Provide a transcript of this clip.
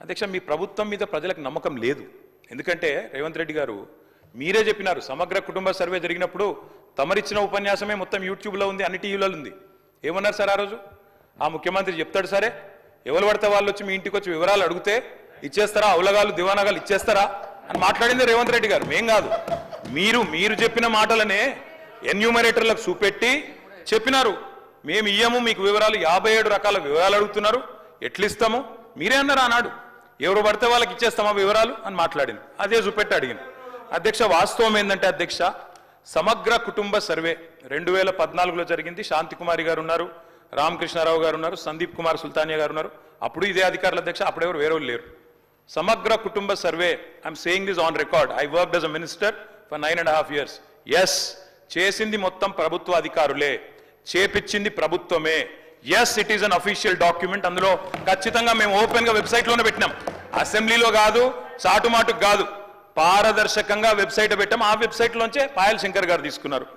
అధ్యక్ష మీ ప్రభుత్వం మీద ప్రజలకు నమ్మకం లేదు. ఎందుకంటే రేవంత్ రెడ్డి గారు మీరే చెప్పినారు సమగ్ర కుటుంబ సర్వే జరిగినప్పుడు తమరిచ్చిన ఉపన్యాసమే మొత్తం యూట్యూబ్లో ఉంది, అన్ని టీవీలలో ఉంది. ఏమన్నారు సార్ ఆ రోజు? ఆ ముఖ్యమంత్రి చెప్తాడు సరే, ఎవరు పడితే వాళ్ళు వచ్చి మీ ఇంటికి వచ్చి వివరాలు అడిగితే ఇచ్చేస్తారా, అవలగాలు దివానాగాలు ఇచ్చేస్తారా అని మాట్లాడింది రేవంత్ రెడ్డి గారు, మేం కాదు. మీరు చెప్పిన మాటలనే ఎన్యూమరేటర్లకు చూపెట్టి చెప్పినారు, మేము ఇయ్యము మీకు వివరాలు, 57 రకాల వివరాలు అడుగుతున్నారు, ఎట్లిస్తాము మీరే అన్నారు ఆనాడు. ఎవరు పడితే వాళ్ళకి ఇచ్చేస్తామా వివరాలు అని మాట్లాడింది, అదే చూపెట్టి అడిగింది. అధ్యక్ష వాస్తవం ఏంటంటే అధ్యక్ష, సమగ్ర కుటుంబ సర్వే 2014లో జరిగింది. శాంతికుమారి గారు ఉన్నారు, రామకృష్ణారావు గారు ఉన్నారు, సందీప్ కుమార్ సుల్తానియా గారు ఉన్నారు. అప్పుడు ఇదే అధికారులు అధ్యక్ష, అప్పుడెవరు వేరే లేరు. సమగ్ర కుటుంబ సర్వే, I'm saying this on record, I worked as a minister for 9.5 years. Yes, చేసింది మొత్తం ప్రభుత్వ అధికారులే, చేపించింది ప్రభుత్వమే. Yes, it is an official document. అందులో ఖచ్చితంగా మేము ఓపెన్ గా వెబ్సైట్ లోనే పెట్టినాం, అసెంబ్లీలో కాదు, చాటుమాటుకు కాదు, పారదర్శకంగా వెబ్సైట్ పెట్టాం. ఆ వెబ్సైట్ లోంచే పాయల్ శంకర్ గారు తీసుకున్నారు.